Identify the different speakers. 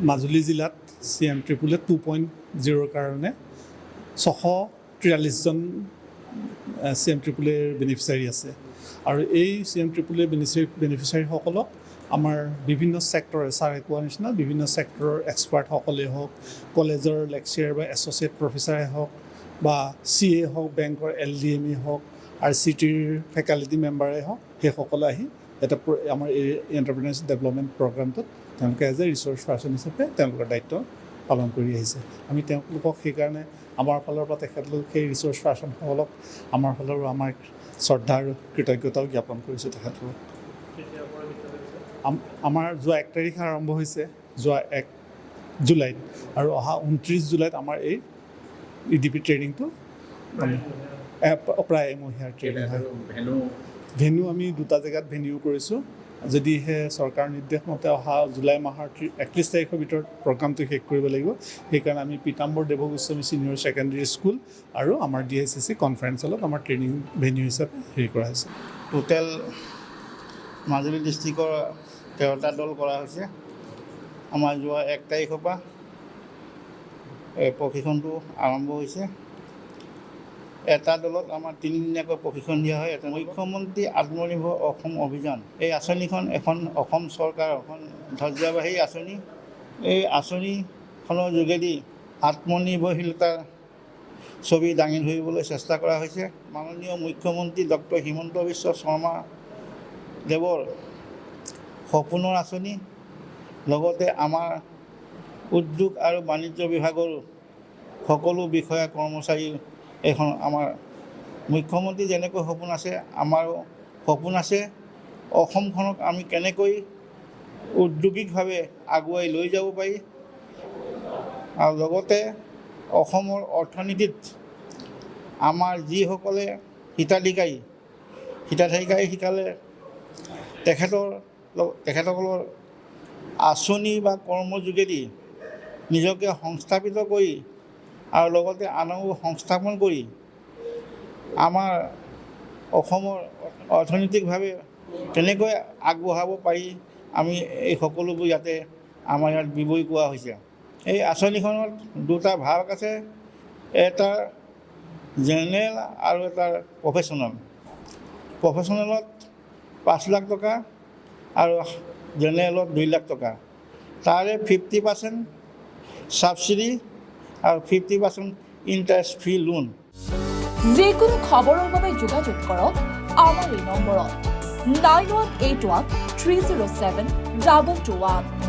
Speaker 1: মাজুলী জিলাত CM ট্ৰিপুলে 2.0 কাৰণে 643জন CM ট্ৰিপুলেৰ beneficiary আছে আৰু এই CM ট্ৰিপুলেৰ বেনিফিচিয়াৰীসকলক আমাৰ বিভিন্ন ছেক্টৰ ছাৰে কোৱা নিচিনা বিভিন্ন ছেক্টৰৰ এক্সপাৰ্টসকলেই হওক কলেজৰ লেকচাৰ বা এছ'চিয়েট প্ৰফেচাৰে হওক বা CA হওক বেংকৰ LDME হওক RCTৰ ফেকাল্টি মেম্বাৰে হওক সেইসকলে আহি এটা আমাৰ এই এণ্টাৰপ্ৰিনাৰশ্বিপ ডেভেলপমেণ্ট প্ৰগ্ৰামটোত তেওঁলোকে এজ এ ৰিচোৰ্চ পাৰ্চন হিচাপে তেওঁলোকৰ দায়িত্ব পালন কৰি আহিছে আমি তেওঁলোকক সেইকাৰণে আমাৰ ফালৰ পৰা তেখেতলোক সেই ৰিচোৰ্চ পাৰ্চনসকলক আমাৰ ফালৰ আমাৰ শ্ৰদ্ধা আৰু কৃতজ্ঞতাও জ্ঞাপন কৰিছোঁ তেখেতলোকক আমাৰ যোৱা 1 তাৰিখে আৰম্ভ হৈছে যোৱা 1 জুলাইত আৰু অহা 29 জুলাইত আমাৰ এই EDP ট্ৰেইনিংটো প্ৰায় এমহীয়াৰ ট্ৰেইনিং হয় ভেন্যু আমি 2টা জেগাত ভেন্যু কৰিছোঁ যদিহে চৰকাৰৰ নিৰ্দেশ মতে অহা জুলাই মাহৰ 31 তাৰিখৰ ভিতৰত প্ৰগ্ৰামটো শেষ কৰিব লাগিব সেইকাৰণে আমি পীতাম্বৰ দেৱ গোস্বামী ছিনিয়ৰ ছেকেণ্ডেৰী স্কুল আৰু আমাৰ DICC কনফাৰেন্স হলত আমাৰ ট্ৰেইনিং ভেন্যু হিচাপে হেৰি কৰা হৈছে
Speaker 2: টোটেল মাজুলী ডিষ্ট্ৰিক্টৰ 13টা দল কৰা হৈছে আমাৰ যোৱা 1 তাৰিখৰ পৰা এই প্ৰশিক্ষণটো আৰম্ভ হৈছে এটা দলত আমাৰ 3 দিনীয়াকৈ প্ৰশিক্ষণ দিয়া হয় এটা মুখ্যমন্ত্ৰী আত্মনিৰ্ভৰ অসম অভিযান এই আঁচনিখন এখন অসম চৰকাৰৰ এখন ধ্বজাবাহী আঁচনি এই আঁচনিখনৰ যোগেদি আত্মনিৰ্ভৰশীলতাৰ ছবি দাঙি ধৰিবলৈ চেষ্টা কৰা হৈছে মাননীয় মুখ্যমন্ত্ৰী ডক্টৰ হিমন্ত বিশ্ব শৰ্মা দেৱৰ সপোনৰ আঁচনি লগতে আমাৰ উদ্যোগ আৰু বাণিজ্য বিভাগৰ সকলো বিষয়া কৰ্মচাৰী এখন আমাৰ মুখ্যমন্ত্ৰী যেনেকৈ সপোন আছে আমাৰো সপোন আছে অসমখনক আমি কেনেকৈ উদ্যোগিকভাৱে আগুৱাই লৈ যাব পাৰি আৰু লগতে অসমৰ অৰ্থনীতিত আমাৰ যিসকলে হিতাধিকাৰী শিকালে তেখেতসকলৰ আঁচনি বা কৰ্মৰ যোগেদি নিজকে সংস্থাপিত কৰি আৰু লগতে আনকো সংস্থাপন কৰি আমাৰ অসমৰ অৰ্থনৈতিকভাৱে কেনেকৈ আগবঢ়াব পাৰি আমি এই সকলোবোৰ ইয়াতে আমাৰ ইয়াত বিৱৰি কোৱা হৈছে এই আঁচনিখনত 2টা ভাগ আছে এটা জেনেৰেল আৰু এটা প্ৰফেশ্যনেলত 5 লাখ টকা আৰু জেনেৰেলত 2 লাখ টকা তাৰে 50% ছাবচিডি আৰু 50% ইণ্টাৰেষ্ট ফ্ৰী লোন
Speaker 3: যিকোনো খবৰৰ বাবে যোগাযোগ কৰক আমাৰ এই নম্বৰত 9181 307 2221